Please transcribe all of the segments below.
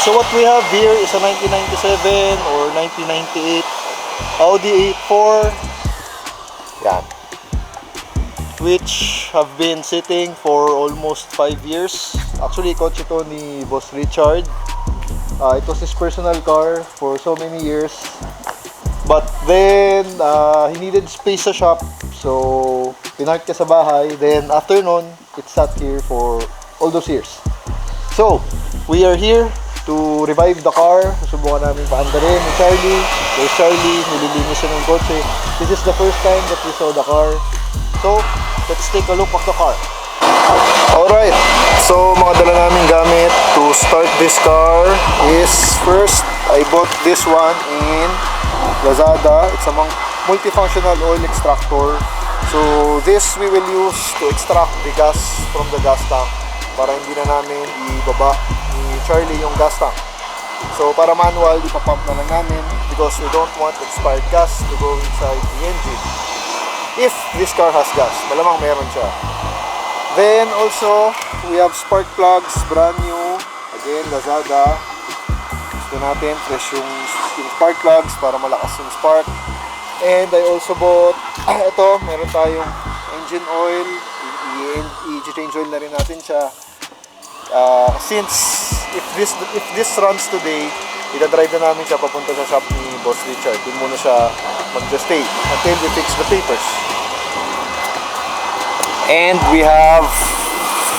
So what we have here is a 1997 or 1998 Audi A4. Yan. Which have been sitting for almost 5 years. Actually, kotse to ni Boss Richard. It was his personal car for so many years. But then, he needed space sa shop. So, pinark niya sa bahay. Then, after nun, it sat here for all those years. So, we are here to revive the car. Susubukan namin paandarin ni Charlie. There's Charlie, nililinis siya ng kotse. This is the first time that we saw the car. So, let's take a look at the car. Alright, so mga dala namin gamit to start this car is first, I bought this one in Lazada. It's a multifunctional oil extractor. So, this we will use to extract the gas from the gas tank para hindi na namin ibaba ni Charlie yung gas tank. So, para manual, ipapump na lang namin because we don't want expired gas to go inside the engine. If this car has gas, malamang meron siya. Then also, we have spark plugs, brand new. Again, Lazada. Gusto natin, fresh yung spark plugs para malakas yung spark. And I also bought, ito, meron tayong engine oil. I-change oil na rin natin siya. Since, if this runs today, ida-drive na namin siya papunta sa shop ni Boss Richard. Doon muna siya mag-stay until we fix the papers. And we have,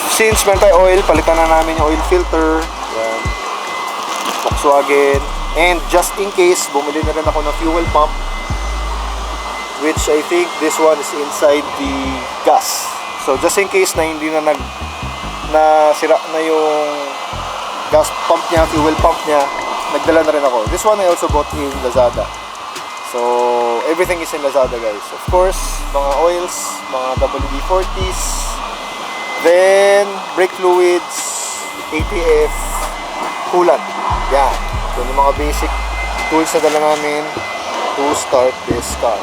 since meron tayo oil, palitan na namin yung oil filter. Yan. Volkswagen. And just in case, bumili na rin ako ng fuel pump, which I think this one is inside the gas. So just in case na hindi na sira na yung gas pump niya, fuel pump niya, nagdala na rin ako. This one I also bought in Lazada. So, everything is in Lazada, guys. Of course, mga oils, mga WD-40s, then brake fluids, ATF, coolant. Yan. Ito yung mga basic tools na dala namin to start this car.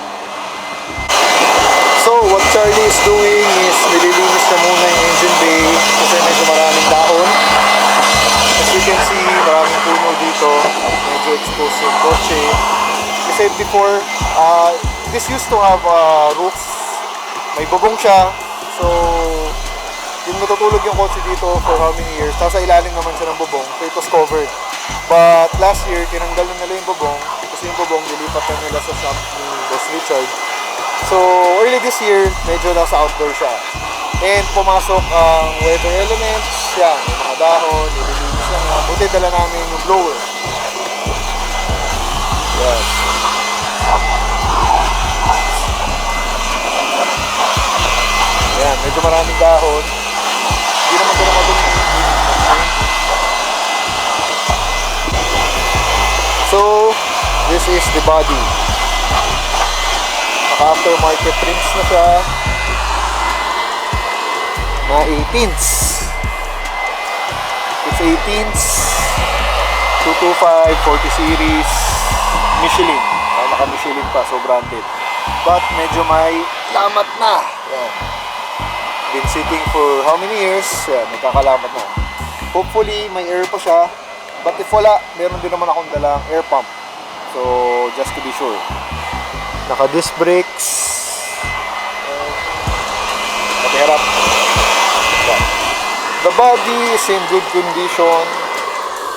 So, what Charlie is doing is nililinis na muna yung engine bay kasi medyo maraming dahon. As you can see, maraming puno dito. Medyo exposed yung kotse. Kasi before, this used to have a roof. May bubong siya. So, yung natutulog yung kotse dito for how many years. Nasa ilalim naman siya ng bubong. So, it was covered. But last year, tinanggal na nila yung bubong. Kasi yung bubong, dilipat na nila sa shop ni Boss Richard. So, early this year, medyo nasa outdoor siya. And pumasok ang weather elements. Yan, yung mga dahon, nililinis lang. Buti dala namin yung blower. Yan. Yan, medyo maraming dahon. Hindi naman ko na madumi. So, this is the body. Naka-aftermarket trims na siya. Na 18s. It's 18s. 225, 40 series. Michelin. Naka-Michelin pa, so branded. But medyo may lamat na. Yan. Been sitting for how many years? Yan, nagkakalamat na. Hopefully, may air pa siya. But if wala, meron din naman akong dalang air pump. So, just to be sure. Naka-disc brakes. Pakiharap. Yan. The body is in good condition.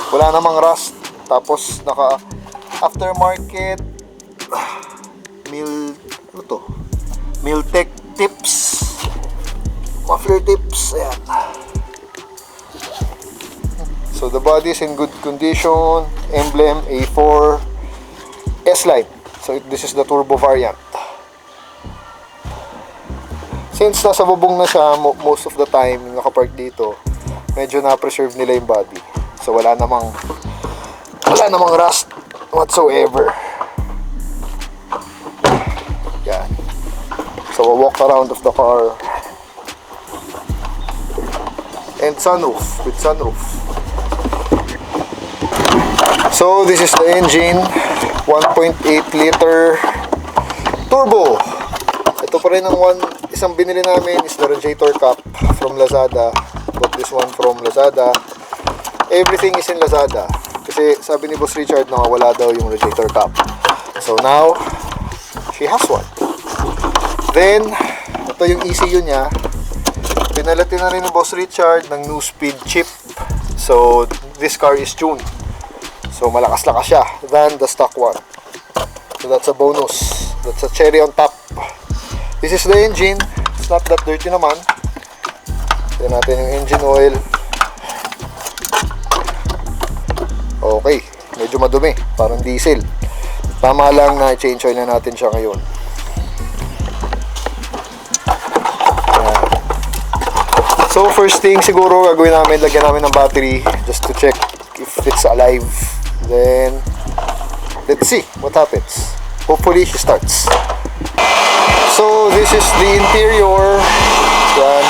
Wala namang rust. Tapos, naka-aftermarket Miltech tips, muffler tips. Ayan. So the body is in good condition. Emblem A4 S-Line. So this is the turbo variant. Since nasa bubong na siya most of the time, nakapark dito, medyo na-preserve nila yung body. So wala namang rust whatsoever. So, a walk around of the car. And sunroof, with sunroof. So, this is the engine. 1.8 liter turbo. Ito pa rin ang isang binili namin is the radiator cap from Lazada. Bought this one from Lazada. Everything is in Lazada. Kasi sabi ni Boss Richard na wala daw yung radiator cap. So now, she has one. Then, ito yung ECU niya. Pinalitan na rin ni Boss Richard ng new speed chip. So, this car is tuned. So, malakas-lakas siya than the stock one. So, that's a bonus. That's a cherry on top. This is the engine. It's not that dirty naman. Tignan natin yung engine oil. Okay. Medyo madumi. Parang diesel. Tama lang na change oil na natin siya ngayon. So first thing siguro gagawin namin, lagyan namin ng battery just to check if it's alive. Then let's see what happens. Hopefully she starts. So this is the interior. Yan.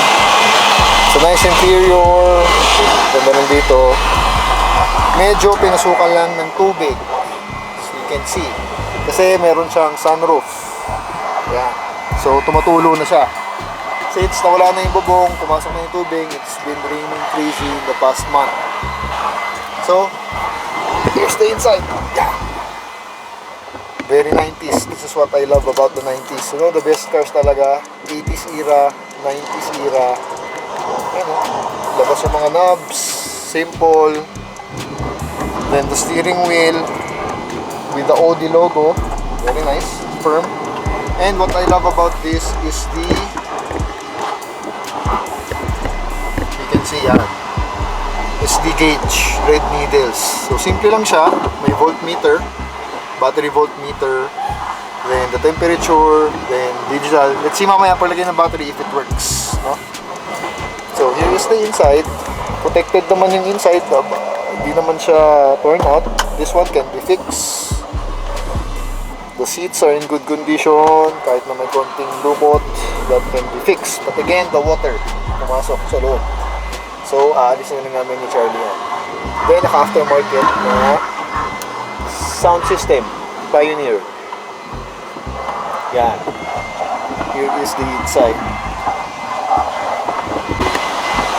So nice interior. Ganda lang dito. Medyo pinasukan lang ng tubig. As you can see. Kasi meron siyang sunroof. Yan. So tumutulo na siya. Since nawala na yung bubong, pumasok na yung tubig, it's been raining crazy in the past month. So, here's the inside. Yeah. Very 90s. This is what I love about the 90s. You know, the best cars talaga, 80s era, 90s era. Ano, labas yung mga knobs, simple. Then the steering wheel with the Audi logo. Very nice, firm. And what I love about this is the see yan. SD gauge, red needles. So simple lang siya. May voltmeter, battery voltmeter, then the temperature, then digital. Let's see mamaya paglagay ng battery if it works, no? So here is the inside. Protected naman yung inside. Hindi naman siya torn out. This one can be fixed. The seats are in good condition. Kahit na may konting lukot, that can be fixed. But again, the water pumasok sa loob. So, aalisin na namin ni Charlie yan. Then, naka-aftermarket na sound system. Pioneer. Yan. Here is the inside.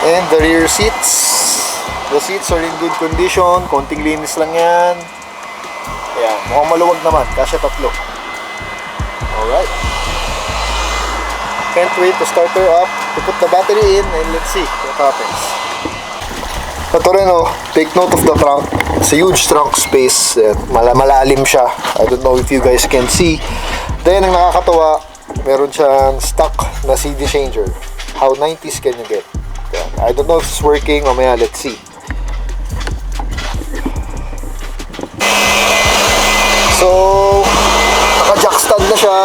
And the rear seats. The seats are in good condition. Konting linis lang yan. Yan. Mukhang maluwag naman. Kasya tatlo. Alright. Can't wait to start her up, to put the battery in, and let's see what happens. Ito rin take note of the trunk. It's a huge trunk space. Malalim siya. I don't know if you guys can see. Then, ang nakakatawa, meron siyang stock na CD changer. How 90s can you get? I don't know if it's working. Mamaya, let's see. So, naka-jack stand na siya.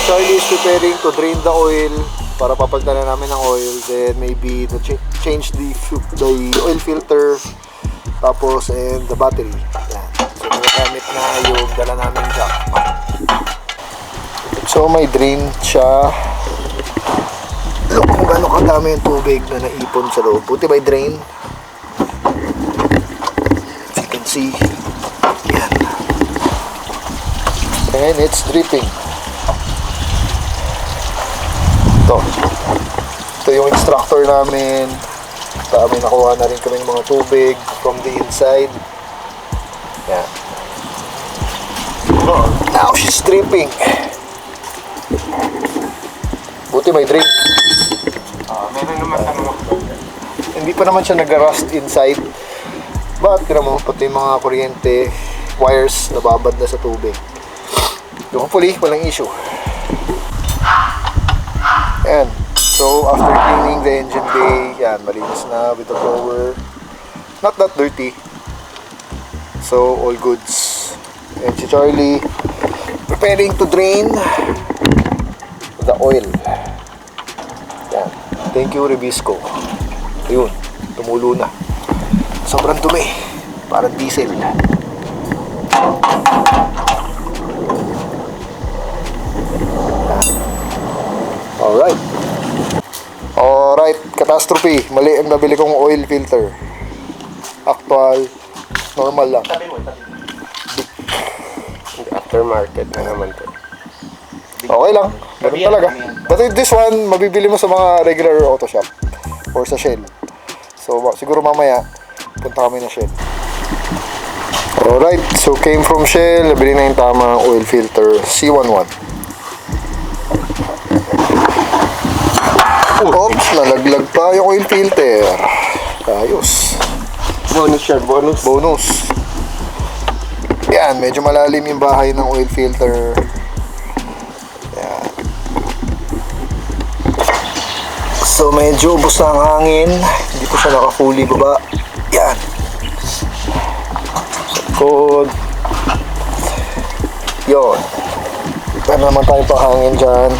Charlie is preparing to drain the oil para papalitan na namin ng oil. Then maybe change the oil filter, tapos and the battery. Yan. So nagagamit na yung dala namin jack. So may drain siya. Look kung gano'ng kadami yung tubig na naipon sa loob. Buti may drain. As you can see. Yan. And it's dripping. Ito yung extractor namin. May nakuha na rin kami ng mga tubig from the inside. Yan. Now she's dripping. Buti may drain. Meron naman tanong. Hindi pa naman siya nag-rust inside. But tira mo pati yung mga kuryente wires nababad na sa tubig. Hopefully walang issue. Yan. So, after cleaning the engine bay, yan, malinis na with the blower. Not that dirty. So, all goods. And si Charlie, preparing to drain the oil. Yan. Thank you, Rebisco. Ayun, tumulo na. Sobrang dumi. Parang diesel. Alright. Alright, catastrophe. Mali ang nabili kong oil filter. Actual, normal lang. Aftermarket na naman to. Okay lang. Ganun talaga. But this one, mabibili mo sa mga regular auto shop or sa Shell. So, siguro mamaya, punta kami na Shell. Alright, so came from Shell, nabili na yung tamang oil filter, C11. Oops, nalaglag pa yung oil filter. Ayos. Bonus siya, bonus. Bonus. Yan, medyo malalim yung bahay ng oil filter. Yan. So medyo ubos na ang hangin. Hindi ko siya naka-fully baba. Yan. Good. Yun. Meron naman tayong pahangin dyan.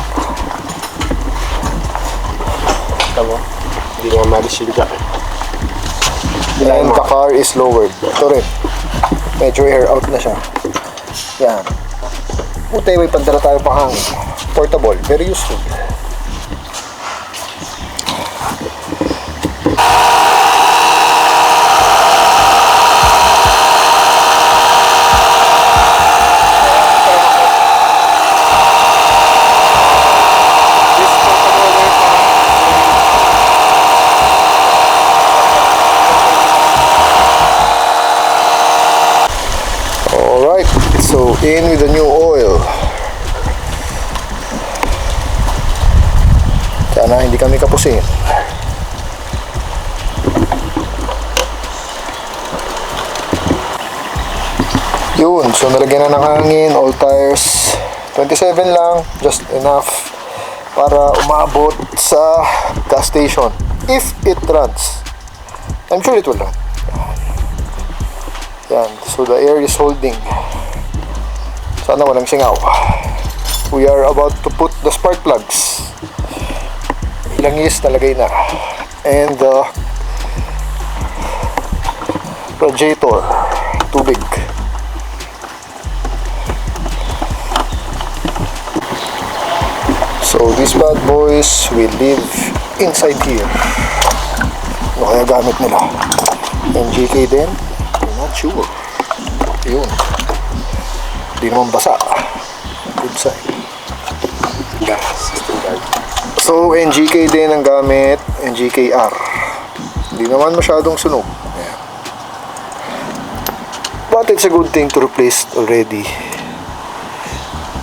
Tama. Hindi nga malis yun dyan. And the car is lowered. Ito rin. Medyo air out na siya. Yan. Buti may pandala tayo pahangin. Portable. Very useful. So, in with the new oil. Sana hindi kami kapusin. Yun, so nalagyan na ng hangin, all tires. 27 lang, just enough para umabot sa gas station. If it runs. I'm sure it will run. Yan, so the air is holding. Sana walang singaw. We are about to put the spark plugs. Langis nalagay na. And the radiator. Tubig. So these bad boys will live inside here. Ano kaya gamit nila? NGK din? I'm not sure. Yun. Hindi naman basa. Good side. So, NGK din ang gamit. NGKR. Hindi naman masyadong sunog. Ayan. But it's a good thing to replace already.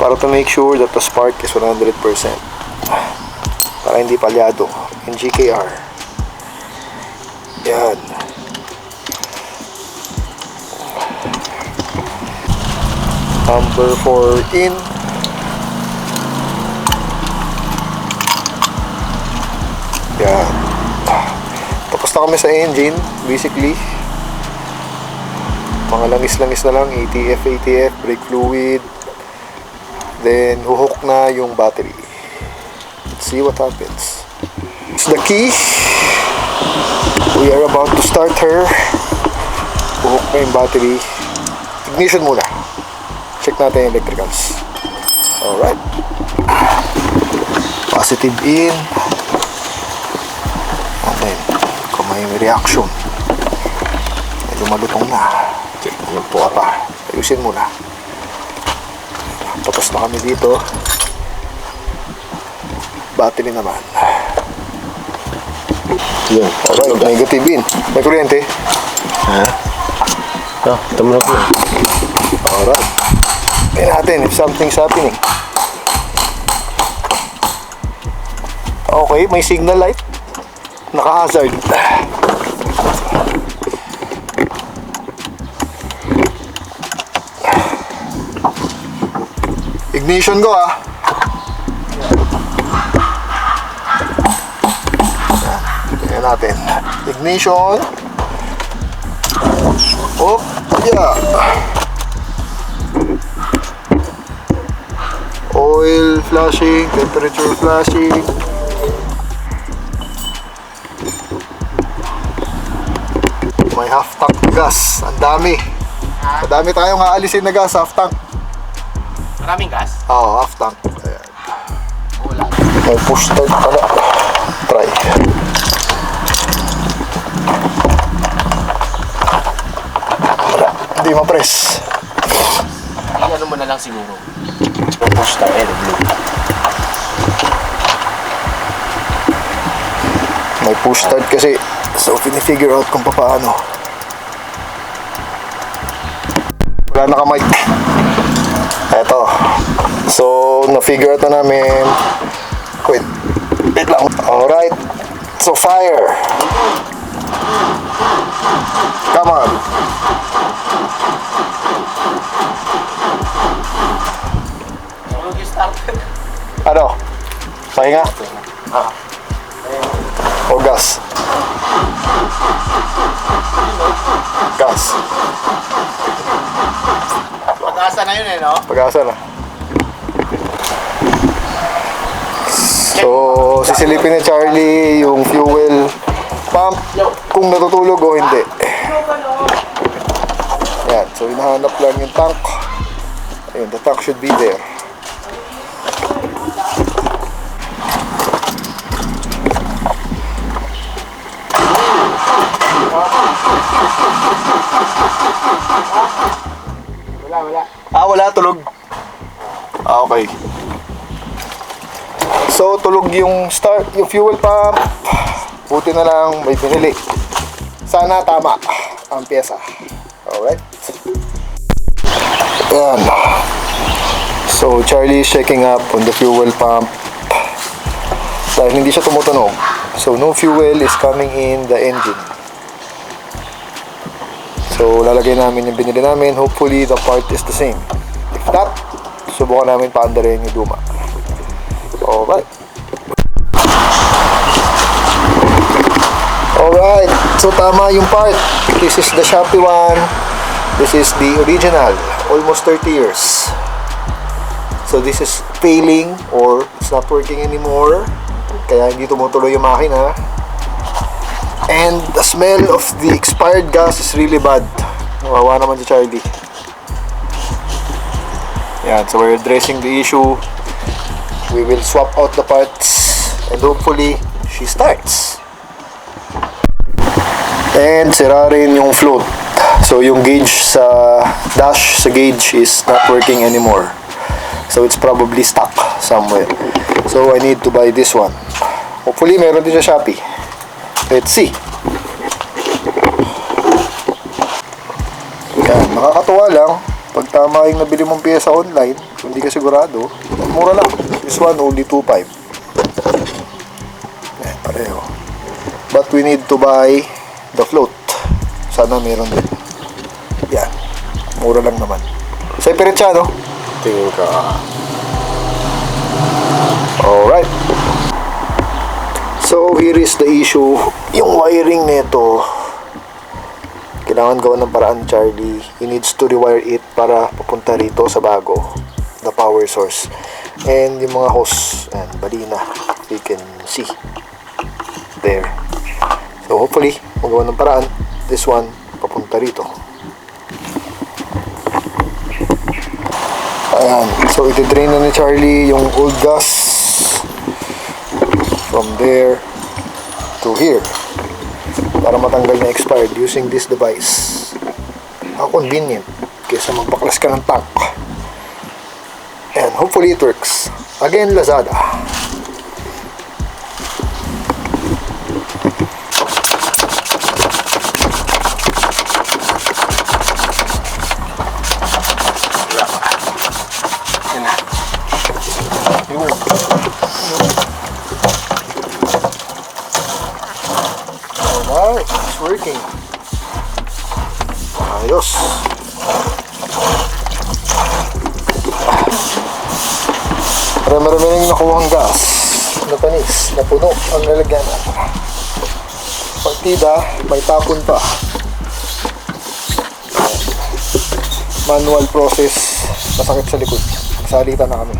Para to make sure that the spark is 100%. Para hindi palyado. NGKR. Yan. Number 4 in. Yan. Tapos na kami sa engine, basically. Mga langis-langis na lang, ATF, brake fluid. Then, huhook na yung battery. Let's see what happens. It's the key. We are about to start her. Huhook na yung battery. Ignition muna. Check natin yung electricals. Alright. Positive in. And then, kung may reaction, medyo malutong na. Check yung tuwa pa. Ayusin muna. Tapos na kami dito. Battery naman. Yun. Alright, negative in. May kuryente. Ha? Oh, tumulog na. Alright. Tingnan natin if something's happening. Okay, may signal light. Naka-hazard. Ignition ko ah. Tingnan natin. Ignition. Oh, yeah. Oil flashing, temperature flashing. May half tank gas. Ang dami. Madami tayong aalisin na gas, half tank. Maraming gas? Oo, half tank. Ayan. Wala. May push start pala. Try. Wala, hindi ma-press. Ano mo na lang siguro. Push the air blue. May push start kasi. So, pinifigure out kung paano. Kaya nakamay. Eto. So, na-figure out na namin. Wait lang. Alright. So, fire. Come on. Ano? Pahinga? O gas? Gas. Pag-asa na yun no? Pag-asa na. So, sisilipin ni Charlie yung fuel pump kung natutulog o hindi. Yan. So, hinahanap lang yung tank. Ayun, the tank should be there. Wala, tulog. Okay. So, tulog yung yung fuel pump. Buti na lang may binili. Sana tama ang pyesa. Alright. Ayan. So, Charlie is checking up on the fuel pump. Dahil hindi siya tumutunog. So, no fuel is coming in the engine. So, lalagay namin yung binili namin. Hopefully, the part is the same. If not, subukan namin paandarin yung luma. Alright. Alright. So, tama yung part. This is the Shopee one. This is the original. Almost 30 years. So, this is failing or it's not working anymore. Kaya hindi tumutuloy yung makina. And the smell of the expired gas is really bad. Nawawa naman si Charlie. Yan, so we're addressing the issue. We will swap out the parts and hopefully she starts. And sira rin yung float. So yung gauge sa dash sa gauge is not working anymore. So it's probably stuck somewhere. So I need to buy this one. Hopefully meron din sa Shopee. Let's see. Yan, nakakatuwa lang. Pag tama yung nabili mong pyesa online, hindi ka sigurado, mura lang. This one only 2.5. Yan, pareho. But we need to buy the float. Sana meron din. Yan. Mura lang naman. Sa ipiritsa, no? Tingin ka. Alright. So, here is the issue. Yung wiring nito, kailangan gawa ng paraan, Charlie. He needs to rewire it para papunta rito sa bago. The power source. And yung mga hose, and bali na. You can see. There. So, hopefully, magawa ng paraan. This one, papunta rito. Ayan. So, iti-drain na ni Charlie yung old gas from there to here para matanggal na expired using this device. How convenient kaysa magpaklas ka ng tank. And hopefully it works. Again, Lazada. Alright, it's working. Ayos. Marami-rami na yung nakuhang gas na panis, na puno ang lalagyanan. Partida, may tapon pa. Manual process, masakit sa likod. Salita na kami.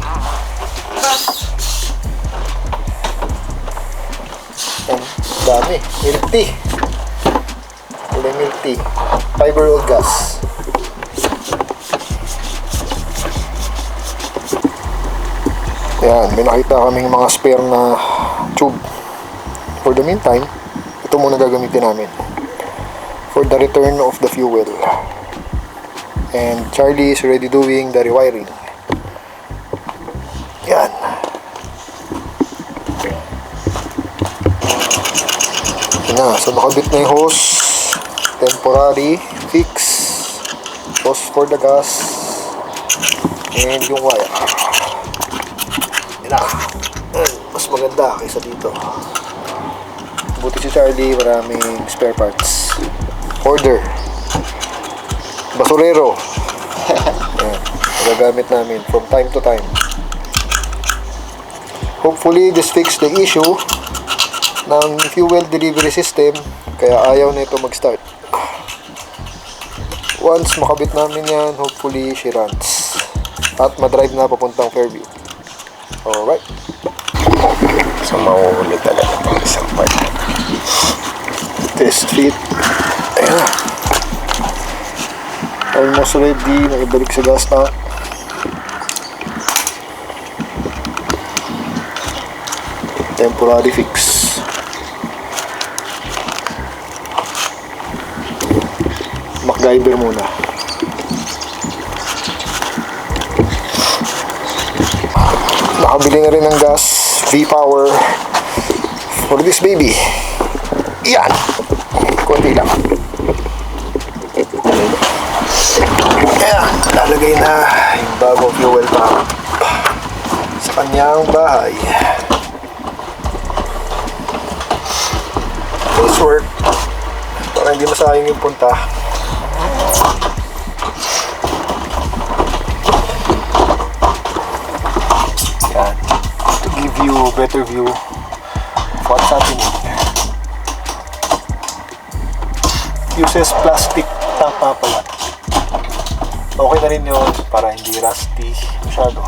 Yan, dami. Milk tea. Kulay milk tea. 5-year-old gas. Yan, may nakita kaming mga spare na tube. For the meantime, ito muna gagamitin namin for the return of the fuel. And Charlie is already doing the rewiring. Yan. Yan na, so nakabit na yung hose. Temporary fix. Tapos for the gas and yung wire. Yan na. Mas maganda kaysa dito. Buti si Charlie, maraming spare parts. Order. Basurero. Yan. Magagamit namin from time to time. Hopefully, this fixed the issue ng fuel delivery system. Kaya ayaw na ito mag-start. Once makabit namin yan, hopefully she runs. At madrive na papuntang Fairview. Alright. So, mauhuli talaga itong isang part. Test fit. Ayan na. Almost ready. Nakibalik sa gas tank. Temporary fix. MacGyver muna. Nakabili na rin ng gas V-Power for this baby. Yan. Kunti lang. Ayan. Lalagay na yung bagong fuel pump sa kanyang bahay. Nice work. Para hindi masayang yung punta. Yan. To give you a better view of what's happening. Uses plastic tank nga pala. Okay na rin yun para hindi rusty masyado.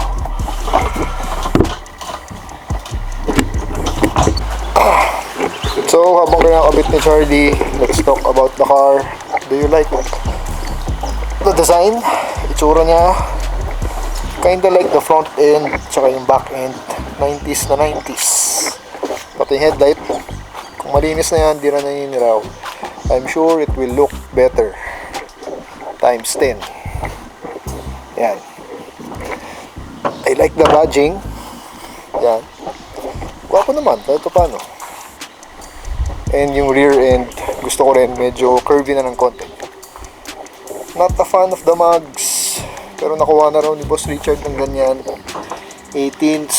So, habang kinakabit ni Charlie, let's talk about the car. Do you like the design? Itsura niya, kinda like the front end, tsaka yung back end. 90s na 90s. Pati yung headlight, kung malinis na yan, di na naniniraw. I'm sure it will look better. Times 10. Yan. I like the badging. Yan. Gwapo naman, kahit paano. And yung rear end, gusto ko rin medyo curvy na ng konti. Not a fan of the mugs, pero nakuha na raw ni Boss Richard ng ganyan. 18s,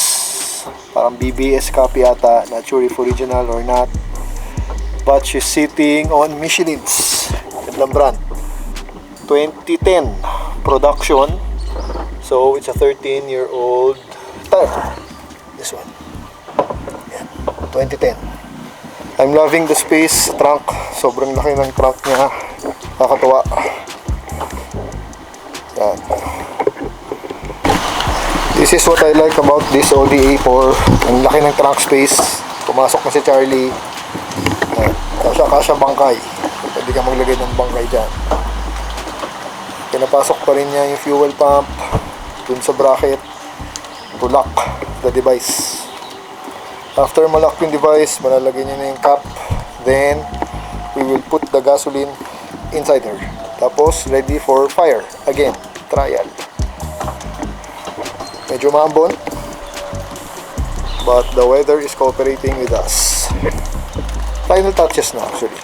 parang BBS copy ata, not sure if original or not. But she's sitting on Michelin's, gandang brand. 2010 production, so it's a 13-year-old tire. This one. Yan. 2010. I'm loving the space trunk. Sobrang laki ng trunk niya. Nakakatuwa. Yan. This is what I like about this Audi A4. Ang laki ng trunk space. Pumasok na si Charlie. Yan. Kasya bangkay. Pwede ka maglagay ng bangkay dyan. Pinapasok pa rin niya yung fuel pump dun sa bracket to lock the device. After malak yung device, malalagay niya na yung cap. Then, we will put the gasoline inside her. Tapos, ready for fire. Again, trial. Medyo maambon. But the weather is cooperating with us. Final touches na actually.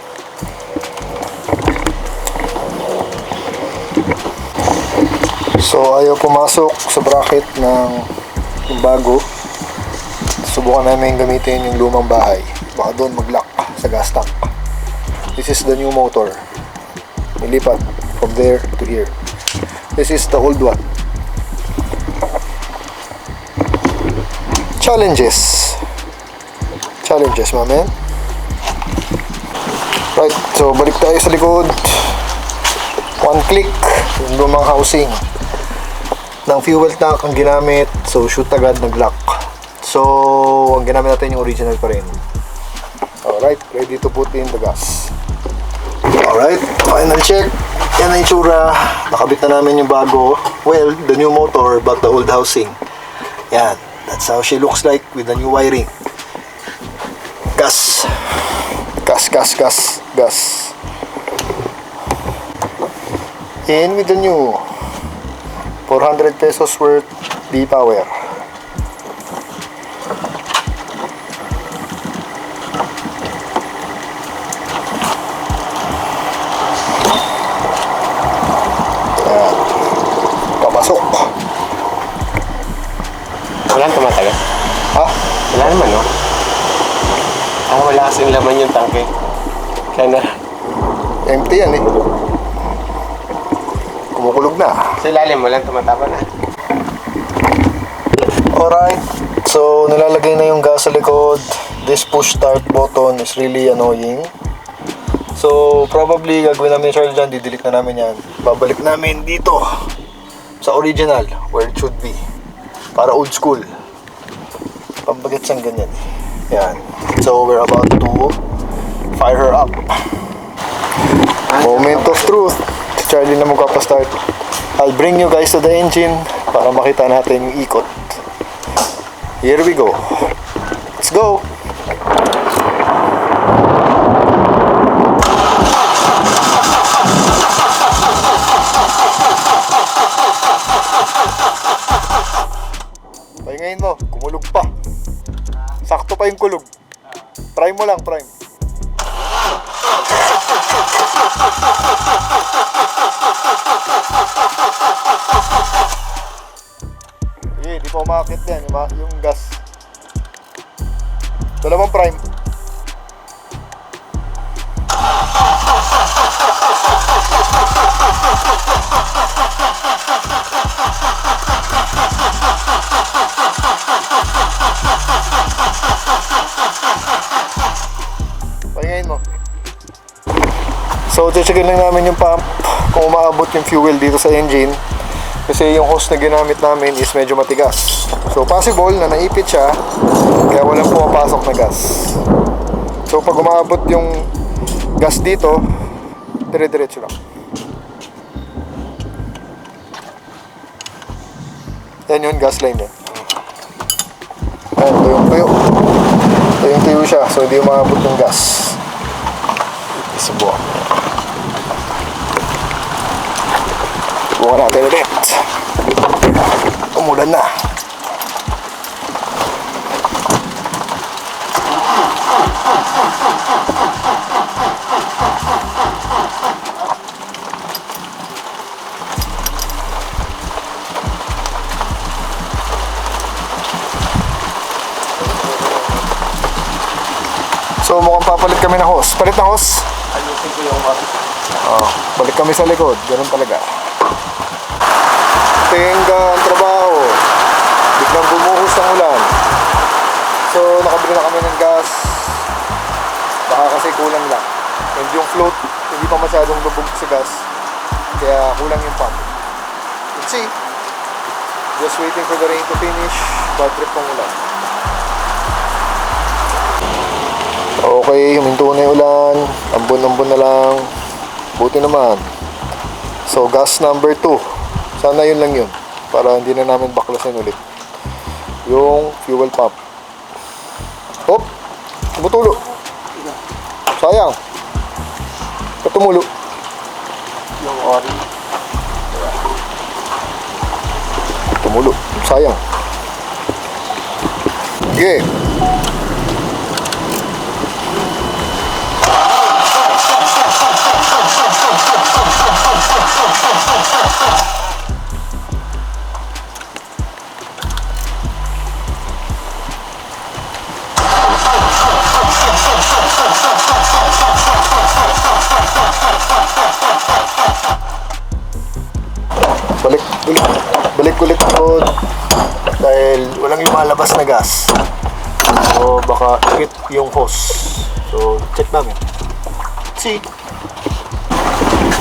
So, ayaw pumasok sa bracket ng yung bago. Subukan namin gamitin yung lumang bahay. Baka doon mag-lock sa gas tank. This is the new motor. Nilipat from there to here. This is the old one. Challenges. Challenges, my man. Right, so balik tayo sa likod. One click. Yung lumang housing ng fuel tank ang ginamit. So, shoot agad nag-lock. So, ang ginamit natin yung original pa rin. Alright, ready to put in the gas. Alright, final check. Yan ang itsura. Nakabit na namin yung bago. Well, the new motor but the old housing. Yan, that's how she looks like with the new wiring. Gas. Gas, gas, gas, gas. And with the new 400 pesos worth V-Power. Wala nang tumatagal. Ha? Wala naman, no? Wala kasing laman yung tangke. Kaya na. Empty yan eh. Kumukulog na. Sa ilalim, walang tumatapa na. Alright. So, nalalagay na yung gas sa likod. This push start button is really annoying. So, probably gagawin namin Charlie dyan. Didelete na namin yan. Babalik namin dito sa original, where it should be. Para old school. Pambagets ang ganyan. Yan. So, we're about to fire her up. Moment of truth. Si Charlie na magpapastart. I'll bring you guys to the engine para makita natin yung ikot. Here we go. Let's go! Pahingayin mo, kumulog pa. Sakto pa yung kulog. Prime mo lang, prime. Sige, di pa umakit yan, yung gas. Dalawang prime. Pahingayin mo. So, checkin lang namin yung pump kung umaabot yung fuel dito sa engine. Kasi yung hose na ginamit namin is medyo matigas. So, possible na naipit siya kaya walang pumapasok na gas. So, pag umaabot yung gas dito, dire-diretso lang. Yan yun, gas line yan. Ayan, tuyong-tuyo. Tuyong-tuyo siya, so hindi umaabot yung gas. Subukan. Subukan natin ulit. Umulan na. So mukhang papalit kami ng hose. Palit ng hose. Ayusin ko yung Balik kami sa likod. Ganun talaga. Tenga ang trabaho. Biglang bumuhos ng ulan. So nakabili na kami ng gas. Baka kasi kulang lang. And yung float, hindi pa masyadong lubog sa gas. Kaya kulang yung pump. Let's see. Just waiting for the rain to finish. Bad trip ng ulan. Okay, huminto na yung ulan. Ambon-ambon na lang. Buti naman. So, gas number 2. Sana yun lang yun. Para hindi na namin baklasin ulit. Yung fuel pump. Hop! Tumutulo. Sayang. Patumulo. yung ori. Tumulo. Sayang. Okay. Balik ulit ako dahil walang lumalabas na gas. So baka ikit yung hose. So check namin. See.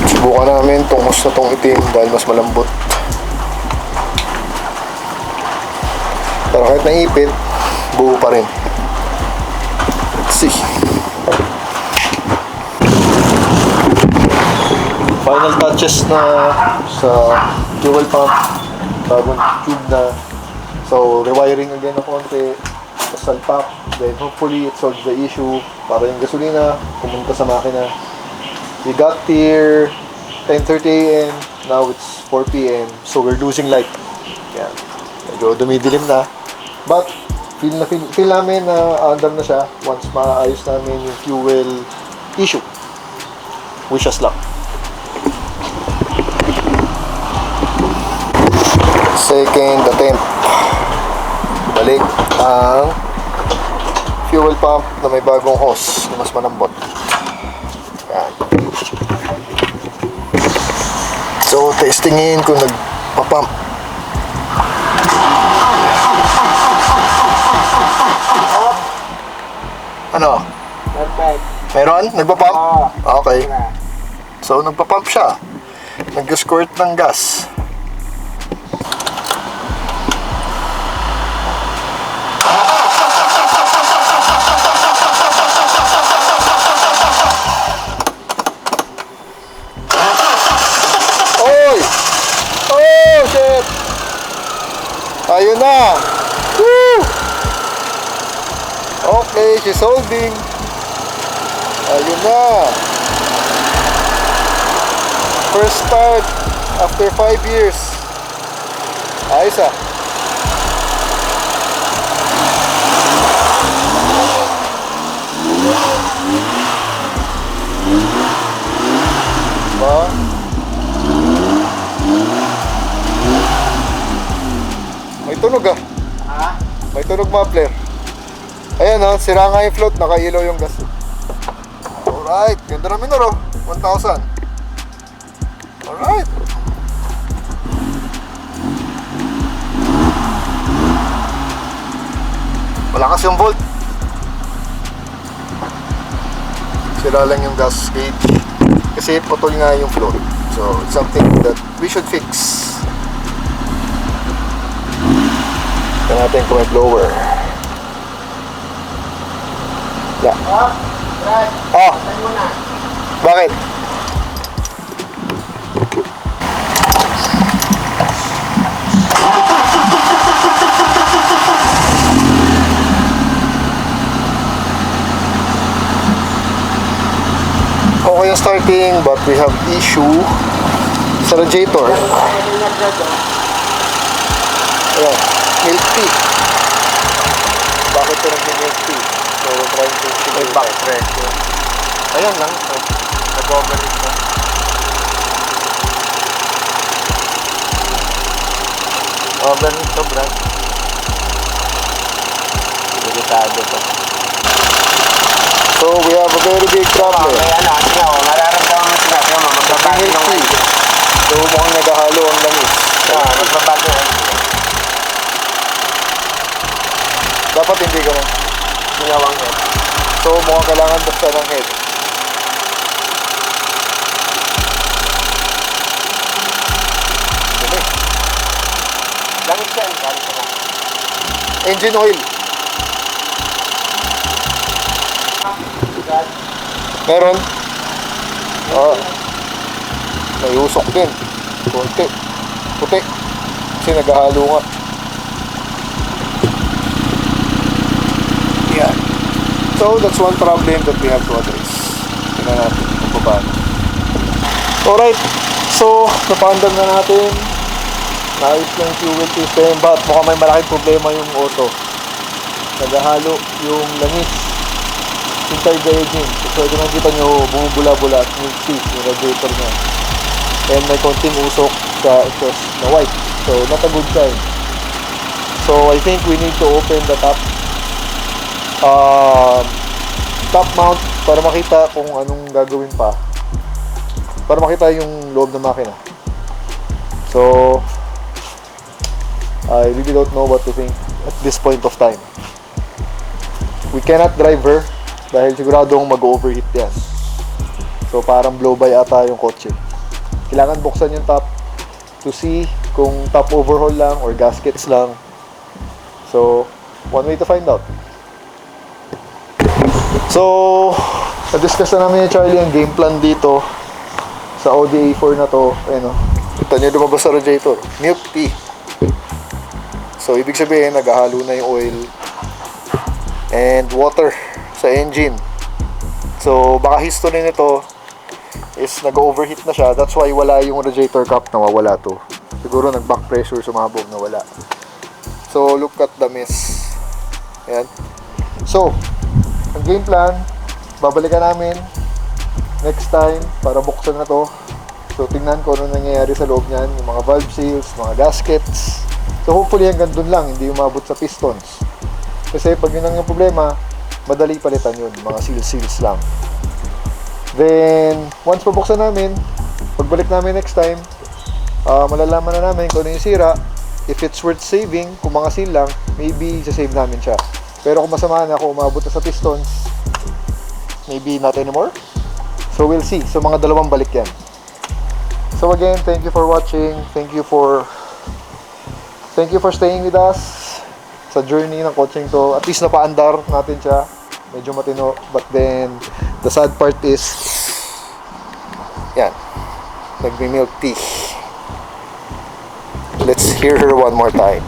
Subukan namin tong hose na tong itim dahil mas malambot. Pero kahit naipit, buo pa rin. Let's see. Final touches na sa fuel pump. Bagong tube na. So, rewiring again na konti. Salpak. Then, hopefully, it solves the issue. Para yung gasolina, pumunta sa makina. We got here 10:30 a.m. Now it's 4 p.m. So, we're losing light. Yan. Medyo dumidilim na. But, feel namin na andar na siya once maayos namin yung fuel issue. Wish us luck. Second attempt. balik ang fuel pump na may bagong hose na mas malambot. Yan. So, testingin kung nagpa-pump. Ano? Perfect. Meron? Nagpa-pump? Oo. Okay. So, nagpa-pump siya. Nag-squirt ng gas. Oy! Oh, shit! Ayun na! Woo! Okay, she's holding. Ayun na. First start after 5 years. Ayos ah. Ba? May tunog ah. Ha? May tunog muffler. Ayan oh, sira nga yung float, nakailaw yung gas. Alright, ganda na minor oh. 1,000. Alright. Malakas yung volt. Sira lang yung gas gauge. Kasi putol nga yung float. So, it's something that we should fix. Tignan natin kung may blower. Yeah. Oh, Brad. Oh, Saan mo na? bakit? Okay yung starting, but we have issue sa radiator. Ayan, milk tea. Bakit ito nag-milk tea? So, we're trying to May back pressure. ayan lang, nag-overheat na. Overheat to, Brad. Delikado to. So, we have a very big problem. May ano, tingnan mo, mararamdaman mo sinabi mo, magbabago Milk ng tea. oil. So, mukhang naghahalo ang langis. Magbabago ng oil. Dapat hindi ganun. Ginawang head. So, mukhang kailangan buksan ng head. Okay. Langit yan, galing ka na. Engine oil. Brad. Meron? Ah. May usok din. Kunti. Puti. Kasi naghahalo nga. Yan. So, that's one problem that we have to address. Tingnan natin kung paano. Alright. So, napandam na natin. Naayos lang yung fuel system. But mukhang may malaking problema yung auto. Naghahalo yung langis inside the engine. So, ito nakikita nyo, bumubula-bula at milky yung radiator niya. And may konting usok sa exhaust na white. So, not a good sign. So, I think we need to open the top mount para makita kung anong gagawin pa. Para makita yung loob ng makina. So, I really don't know what to think at this point of time. We cannot drive her dahil siguradong mag-overheat yan. So parang blow-by ata yung kotse. Kailangan buksan yung top to see kung top overhaul lang or gaskets lang. So, one way to find out. So, na-discuss na namin ni Charlie ang game plan dito sa Audi A4 na to. Ayun o. Kita nyo lumabas sa radiator. Milk tea. So, ibig sabihin, naghahalo na yung oil and water sa engine. So, baka history nito is nag-overheat na siya. That's why wala yung radiator cap, nawawala to. Siguro nag-back pressure, sumabog, nawala. So, look at the mess. Ayan. So, ang game plan, babalikan namin next time para buksan na to. So, tingnan ko ano nangyayari sa loob niyan. Yung mga valve seals, mga gaskets. So hopefully hanggang dun lang, hindi umabot sa pistons. Kasi pag yun ang yung problema, madali palitan yun, mga seals lang. Then, once pabuksan namin, pagbalik namin next time, malalaman na namin kung ano yung sira. If it's worth saving, kung mga seal lang, maybe sasave namin siya. Pero kung masama na, kung umabot na sa pistons, maybe not anymore. So we'll see. So mga dalawang balik yan. So again, thank you for watching. Thank you for staying with us sa journey ng coaching to. At least napaandar natin siya. Medyo matino. But then, the sad part is, yan, nagmi-milk tea. Let's hear her one more time.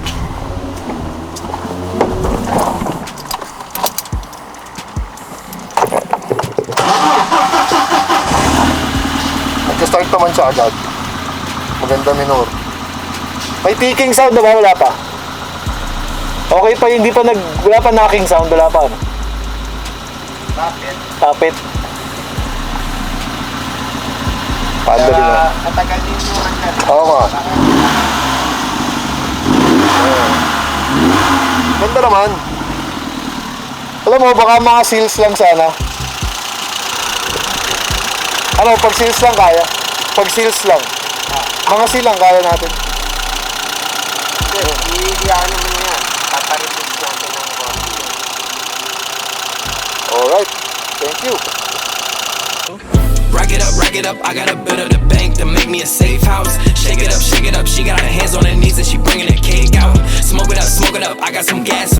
Nag-start naman siya agad. Maganda minor. May ticking sound na ba? Wala pa? Okay pa, hindi pa wala pa knocking sound, wala pa. Ano? Tapit. Paanda rin na. Matagal din yung hanggang. Oo nga. Ganda naman. Alam mo, baka mga seals lang sana. Ano, pag seals lang kaya? Pag seals lang. Mga seal lang kaya natin. Hindi ano mo yan. Tataripis natin ng konti. Alright. Thank you. Rack it up, I gotta build up the bank to make me a safe house. Shake it up, she got her hands on her knees and she bringing the cake out. Smoke it up, I got some gas.